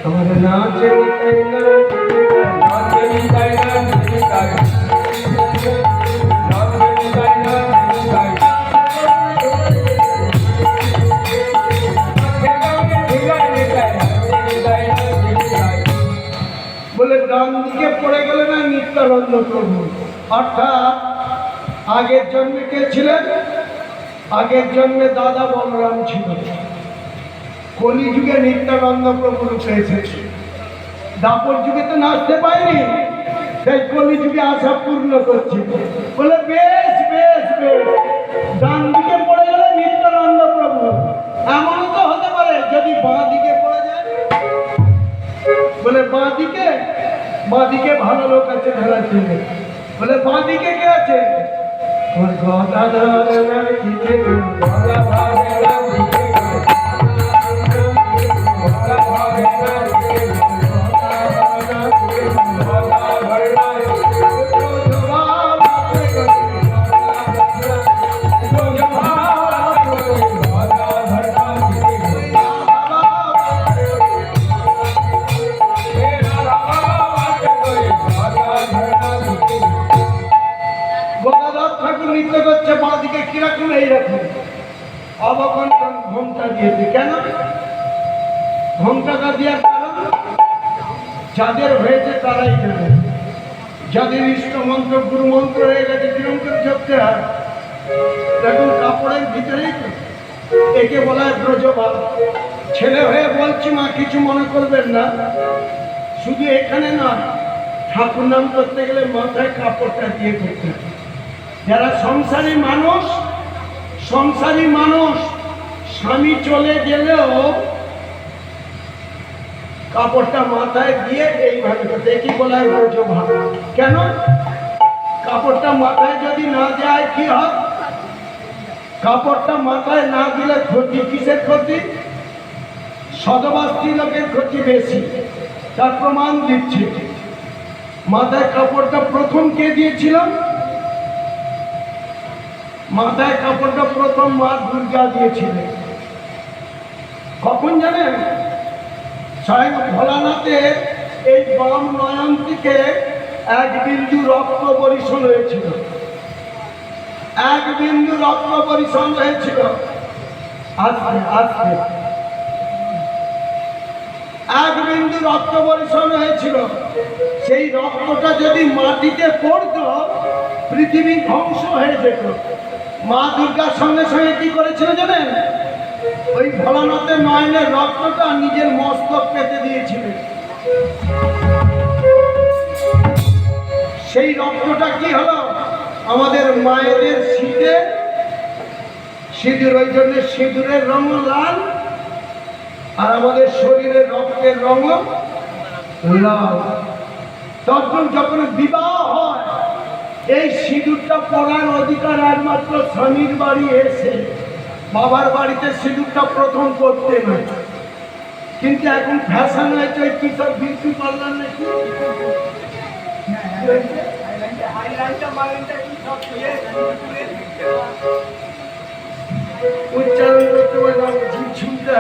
তোমার নাচে বলে ডান দিকে পড়ে গেলে না নিত্যানন্দ প্রভু। অর্থাৎ আগের জন্মে কে ছিলেন? আগের জন্মে দাদা বলরাম ছিল, কলিযুগে নিত্যানন্দ প্রভু রূপে এসেছে। দাপর যুগে তো নাচতে পাইনি, সেই কলিযুগে আশা পূর্ণ করছি। বলে বেশ বেশ বেশ, ডান দিকে পড়ে গেলে নিত্যানন্দ প্রভু। এমনও তো হতে পারে যদি বাঁ দিকে পড়ে যায়। বলে বাঁ দিকে ভালো লোক আছে ধরার জন্য। বলে বাঁ দিকে কে আছে? নৃত্য করছে বাঁ দিকে কিরকম? এইরকম অবকণ্ঠন ঘোমটা দিয়েছে। কেন ঘোমটাটা দেওয়ার কারণ? যাদের হয়েছে তারাই জানে। যাদের ইষ্ট মন্ত্র গুরু মন্ত্র হয়ে গেছে কিরকম করে জপতে হয় দেখুন, কাপড়ের ভিতরেই তো। একে বলা হয় ব্রজভাব। ছেলে হয়ে বলছি মা, কিছু মনে করবেন না। শুধু এখানে নয়, ঠাকুর নাম করতে গেলে মাথায় কাপড়টা দিয়ে করতে হয়। যারা সংসারী মানুষ স্বামী চলে গেলেও কাপড়টা মাথায় দিয়ে এইভাবে দেখি বলা হয় ব্রজভাব। কেন? কাপড়টা মাথায় যদি না যায় কি হয়? কাপড়টা মাথায় না দিলে ক্ষতি। কিসের ক্ষতি? সধবা স্ত্রী লোকের ক্ষতি বেশি। তার প্রমাণ দিচ্ছে। মাথায় কাপড়টা প্রথম কে দিয়েছিল? মাথায় কাপড়টা প্রথম মা দুর্গা দিয়েছিলেন। কখন জানেন? স্বয়ং ভোলানাথের এই বাম নয়ন থেকে এক বিন্দু রক্ত বরিশন হয়েছিল। এক বিন্দু রক্ত বরিশন হয়েছিল। আস্তে আস্তে এক বিন্দু রক্ত বরিশন হয়েছিল। সেই রক্তটা যদি মাটিতে পড়তো পৃথিবী ধ্বংস হয়ে যেত। মা দুর্গার সঙ্গে সঙ্গে কি করেছিল জানেন? ওই ভোলানাথের নয়নের রক্তটা নিজের মস্তক পেতে দিয়েছিলেন। সেই রক্তটা কি হলো? আমাদের মায়েদের শীতে সিঁদুর, ওই জন্য সিঁদুরের রঙ লাল, আর আমাদের শরীরের রক্তের রঙ লাল। তখন যখন বিবাহ হয়, এই সিঁদুরটা পরার অধিকার একমাত্র স্বামীর বাড়ি এসে। বাবার বাড়িতে সিঁদুরটা প্রথম করতে নয়। কিন্তু এখন ফ্যাশন হয়েছে ওই কি সব বিউটি পার্লার নাকি উচ্চারণ করতে পারে না, ঝুমঝুমতে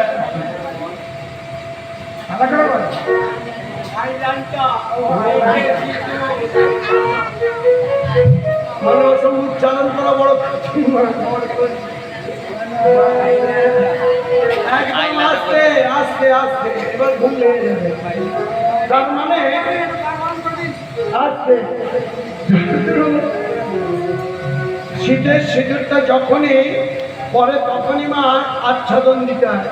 উচ্চারণ করা বড় আস্তে আস্তে আস্তে এবার ভুল লেগে যাবে। তার মানে আস্তে শীতের সিঁদুরটা যখনই পরে তখনই মা আচ্ছাদন দিতে হয়।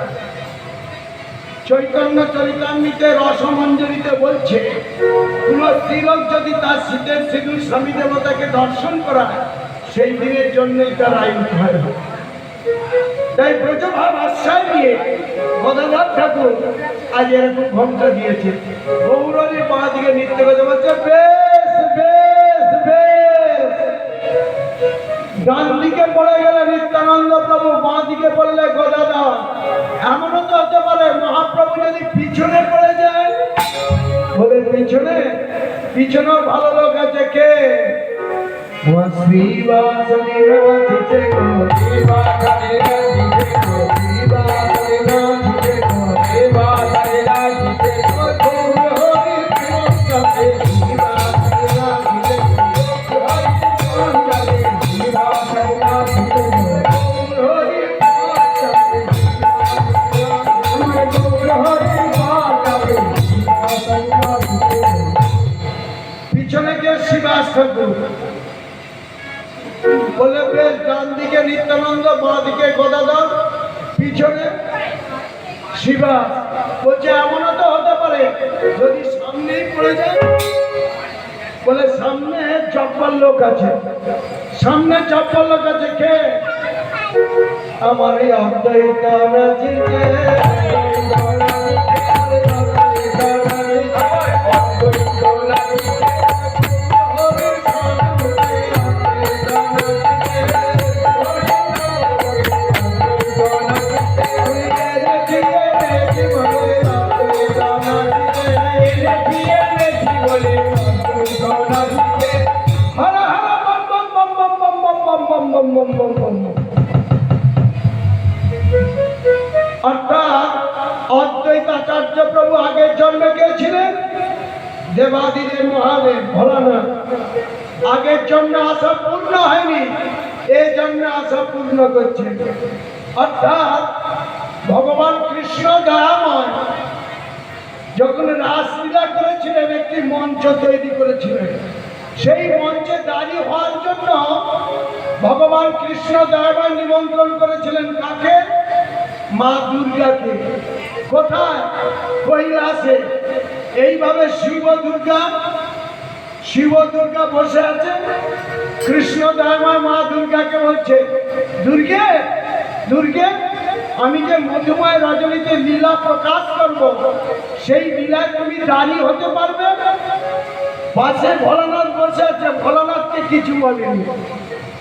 চৈতন্য চরিতামৃতে রসমঞ্জরিতে বলছে, কোন স্ত্রীলোক যদি তার শীতের সিঁদুর স্বামী দেবতাকে দর্শন করায়, সেই দিনের জন্যই তার আয়ু হয়। তাই ব্রজভাব আশ্রয় নিয়ে গদাধর ঠাকুর আজ এরকম ঘোমটা দিয়েছে। গৌরী বাঁ দিকে নৃত্য করতে বলছে বেশ বেশ বেশ। ডান দিকে পড়ে গেলে নিত্যানন্দ প্রভু, বাঁ দিকে পড়লে গদাধর। এমনও তো হতে পারে মহাপ্রভু যদি পিছনে পড়ে যায়। বলে পিছনেও ভালো লোক আছে। কে? শ্রীবাসনে নাচিতে গো শ্রীবাসনে নাচিতে গো শ্রীবাসনে নাচিতে গো শ্রীবাসনে নাচিতে গো গৌর হরি প্রিয়ঙ্কাতে শ্রীবাসনে নাচিতে গো হরি প্রিয়ঙ্কাতে শ্রীবাসনে নাচিতে গো গৌর হরি প্রিয়ঙ্কাতে আমার গৌর হরি বাজাবে শ্রীবাসনে নাচিতে গো পিছনে কে শিবাস ঠাকুর বলে বেশ, ডান দিকে নিত্যানন্দ, বাঁ দিকে গদাধর, পিছনে শিবাস। বলছে এমনও তো হতে পারে যদি সামনেই পড়ে যায়। বলে সামনে চপ্পল লোক আছে, সামনে চপ্পল লোক আছে। কে? আমার এই অদ্বৈত নাচিতে অর্থাৎ অদ্বৈতাচার্য প্রভু আগের জন্মে কে ছিলেন? দেবাদিদেব মহাদেব ভোলানাথ। আগের জন্য আশা পূর্ণ হয়নি, এই জন্য আশা পূর্ণ করছে। অর্থাৎ ভগবান কৃষ্ণ দয়াময় যখন রাসলীলা করেছিলেন, একটি মঞ্চ তৈরি করেছিলেন। সেই মঞ্চে দাঁড়িয়ে হওয়ার জন্য ভগবান কৃষ্ণ দয়াময় নিমন্ত্রণ করেছিলেন কাকে? মা দুর্গাকে। কোথায়? কৈলাসে। এইভাবে শিব দুর্গা বসে আছে। কৃষ্ণ দয়াময় মা দুর্গাকে বলছে, দুর্গে দুর্গে, আমি যে মধুময় রজনীতে লীলা প্রকাশ করব, সেই লীলায় তুমি দাঁড়িয়ে হতে পারবে? পাশে ভোলানাথ বসে আছে, ভোলানাথকে কিছু বলেনি।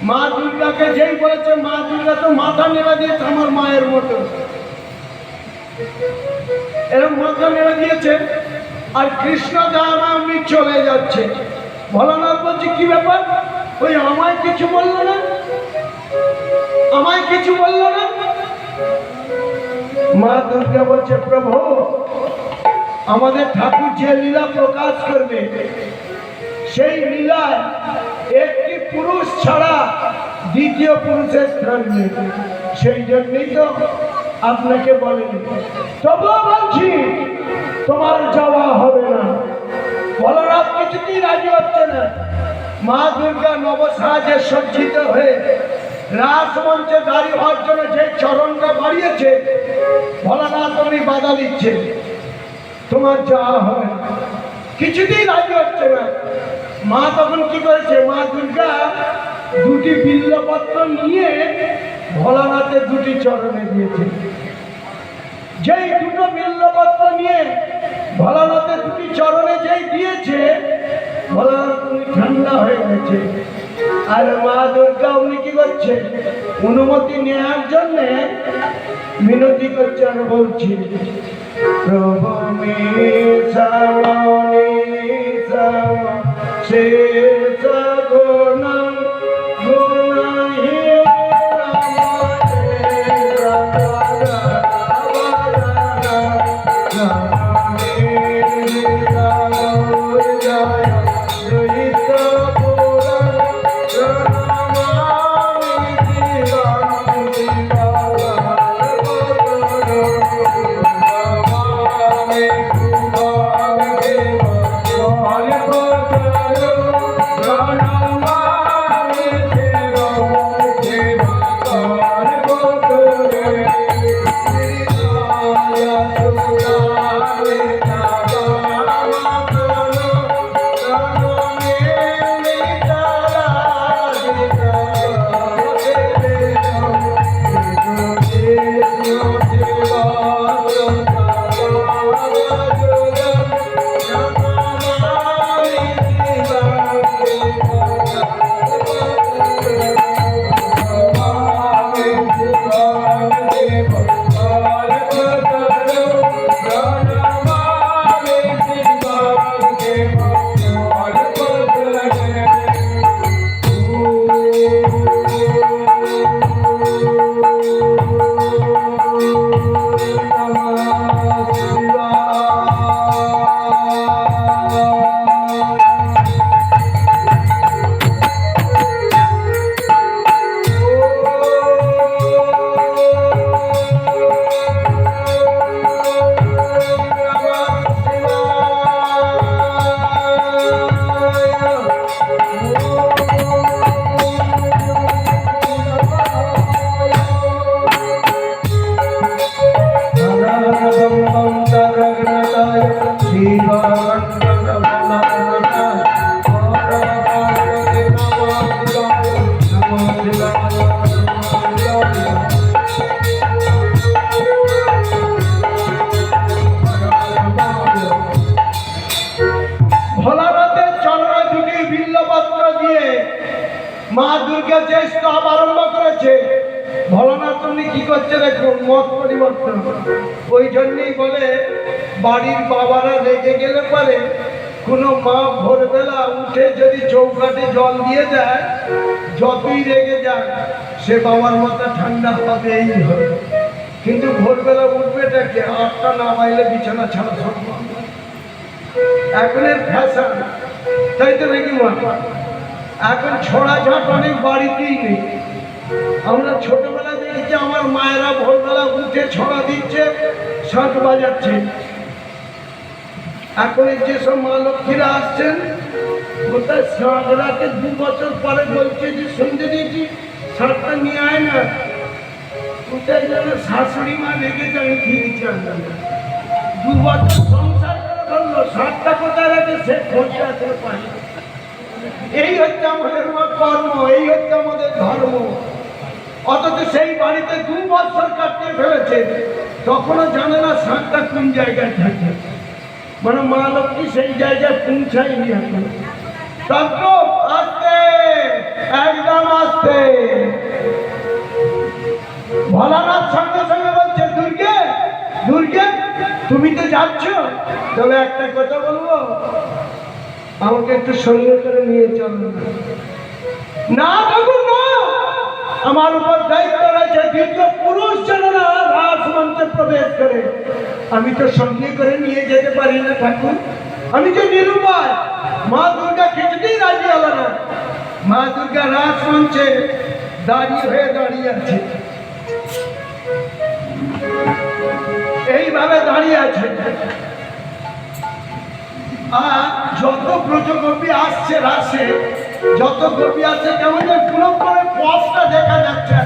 মা দুর্গাকে যেই বলেছে, মা দুর্গা তো মাথা নেড়ে দিয়েছে আমার মায়ের মতো, এরকম মাথা নেড়ে দিয়েছে। আর কৃষ্ণ দয়াময় উনি চলে যাচ্ছে। ভোলানাথ বলছে, কি ব্যাপার? ওই আমায় কিছু বললো না, আমায় কিছু বললো না। মা দুর্গা বলছে, প্রভু আমাদের ঠাকুর যে লীলা প্রকাশ করবে, সেই লীলায় একটি পুরুষ ছাড়া দ্বিতীয় পুরুষের স্থান নেই। সেই জন্যই তো আপনাকে বলেনি। তবুও বলছি তোমার যাওয়া হবে না। ভোলানাথ কিছুতেই রাজি হচ্ছে না। মা দুর্গা নবসাজে সজ্জিত হয়ে রাসমঞ্চে দাঁড়িয়ে হওয়ার জন্য যে চরণটা বাড়িয়েছে, ভোলানাথ উনি বাধা দিচ্ছে, তোমার যাওয়া হবে না। কিছুতেই রাজি হচ্ছে না। মা তখন কি করেছে? মা দুর্গা দুটি বিল্লপত্র নিয়ে ভোলানাথের দুটি চরণে দিয়েছে। যেই দুটো বিল্লপত্র নিয়ে ভোলানাথের দুটি চরণে যেই দিয়েছে, ভোলানাথ উনি ঠান্ডা হয়ে গেছে। আর মা দুর্গা উনি কি করছে? অনুমতি নেওয়ার জন্যে মিনতি করছে আর বলছি, প্রভু মে সামনে শেষ গুণ গুণহীন Hare ভোলানাথ তুমি কি করছে দেখুন, মত পরিবর্তন। ওই জন্যই বলে বাড়ির বাবারা রেগে গেলে পারে কোনো মা ভোরবেলা উঠে যদি চৌকাঠে জল দিয়ে দেয়, যতই রেগে যায় সে বাবার মাথা ঠান্ডা হবেই হবে। কিন্তু ভোরবেলা উঠবেটাকে 8টা না মাইলে বিছানা ছাড়া সম্ভব না। এখনের ফ্যাশন, তাই তো নাকি মা? এখন ছড়া ঝাট অনেক বাড়িতেই নেই। আমরা ছোটবেলা দেখেছি আমার মায়েরা ভোরবেলা উঠে ছড়া দিচ্ছে, শাঁখ বাজাচ্ছে। এখন যেসব মা লক্ষ্মীরা আসছেন কোথায় শাঁখ রাতে 2 বছর পরে বলছে যে শুনতে দিয়েছি শাঁখটা নিয়ে আয় না। কোথায় যেন শাশুড়ি মা রেখেছে, আমি ঠিক জানলাম না। 2 বছর সংসার করে ধরলো, শাঁখটা কোথায় রাখে সে খোঁজটা আসলে পাই। এই হচ্ছে আমাদের কর্ম, এই হচ্ছে আমাদের ধর্ম। অথচ সেই বাড়িতে 2 বছর কাটিয়ে ফেলেছে, তখনও জানে না শাঁখটা কোন জায়গায় থাকে। মানে মা লক্ষ্মী সেই জায়গায় পৌঁছায়নি এখন। তখন আসতে, একদম আসতে। ভোলানাথ সঙ্গে সঙ্গে বলছে, দুর্গে দুর্গে তুমি তো যাচ্ছ, তবে একটা কথা বলবো, আমাকে একটু সঙ্গে করে নিয়ে চলো। না ঠাকুর না, আমার উপর দায়িত্ব রয়েছে, দ্বিতীয় পুরুষ যেন না রাজমঞ্চে প্রবেশ করে। আমি তো সঙ্গে করে নিয়ে যেতে পারি না ঠাকুর, আমি তো নিরুপায়। মা দুর্গা কিছুতেই রাজি হলো না। মা দুর্গা রাজমঞ্চে দাঁড়িয়ে আছে, এইভাবে দাঁড়িয়ে আছে। আর যত ব্রজগোপী আসছে রাসে, যত গোপী আছে কেমন পুরো করে পথটা দেখা যাচ্ছে।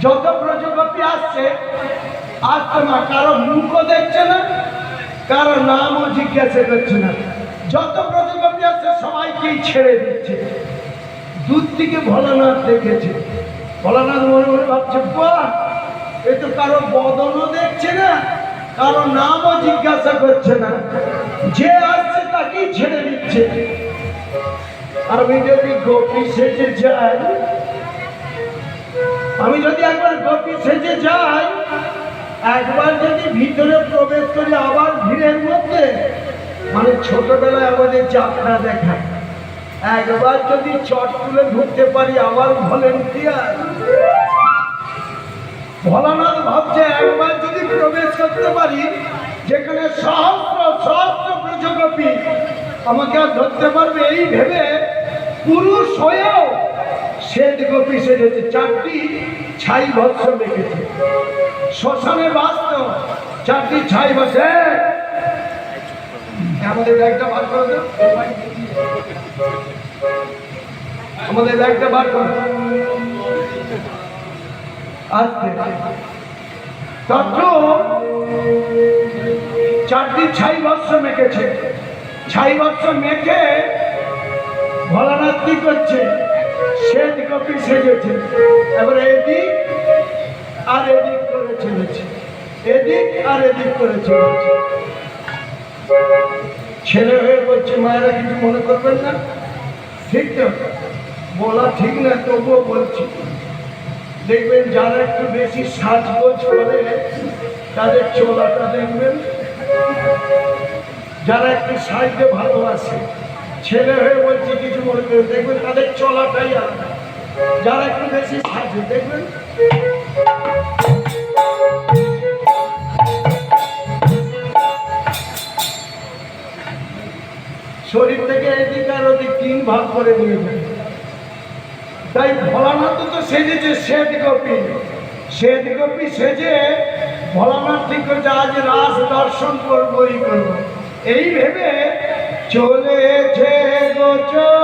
যত ব্রজগোপী আসছে, আসছে না, কারো মুখও দেখছে না, কারো নামও জিজ্ঞাসা করছে না। যত ব্রজগোপী আসছে সবাইকেই ছেড়ে দিচ্ছে। দূর থেকে ভোলানাথ দেখেছে। ভোলানাথ মনে মনে ভাবছে, বাহ, এ তো কারো বদনও দেখছে না, কারো নামও জিজ্ঞাসা করছে না, যে আসছে তাকেই ছেড়ে দিচ্ছে। আমি যদি গোপী সেজে যাই, আমি যদি একবার গোপী সেজে যাই, একবার যদি ভিতরে প্রবেশ করি আবার ভিড়ের মধ্যে, মানে ছোটবেলায় আমাদের যাত্রা দেখায়, একবার যদি চট তুলে ঢুকতে পারি আবার ভলেন্টিয়ার। ভোলানাথ ভাবছে একবার যদি প্রবেশ করতে পারি, যেখানে সহস্র সহস্র ব্রজগোপী আমাকে আর ধরতে পারবে, এই ভেবে পুরুষ হয়েও শ্বেত গোপী সেজেছে। 4টি ছাই ভস্ম মেখেছে, শ্মশানে বাস্ত 4টি ছাই বসে। আমাদের ব্যাগটা বার করে দাও, আমাদের ব্যাগটা বার করো। আসতে তত্র 4টি ছাই ভস্ম মেখেছে। ছাই ভস্ম মেখে ভোলানাথ কি করছে, শ্বেত গোপী সেজেছে। এবার এদিক আর এদিক করে চলেছে, এদিক আর এদিক করে চলেছে। ছেলে হয়ে বলছে, মায়েরা কিছু মনে করবেন না, ঠিক তো? বলা ঠিক না, তবুও বলছি। দেখবেন যারা একটু বেশি সাজগোজ করে তাদের চোলাটা দেখবেন, যারা একটু সাজতে ভালোবাসে, ছেলে হয়ে বলছি কিছু মনে করে, দেখবেন তাদের চলাটাই আলাদা। যারা একটু বেশি সাজে দেখবেন শরীর থেকে এদিক আর ওদিক 3 ভাগ করে নিয়ে যায়। তাই ভোলানাথ তো সেজেছে শ্বেত গোপী, শ্বেত গোপী সেজে ভোলানাথ ঠিক করছে আজ রাস দর্শন করবোই করবো। এই ভেবে চলেছে গোচর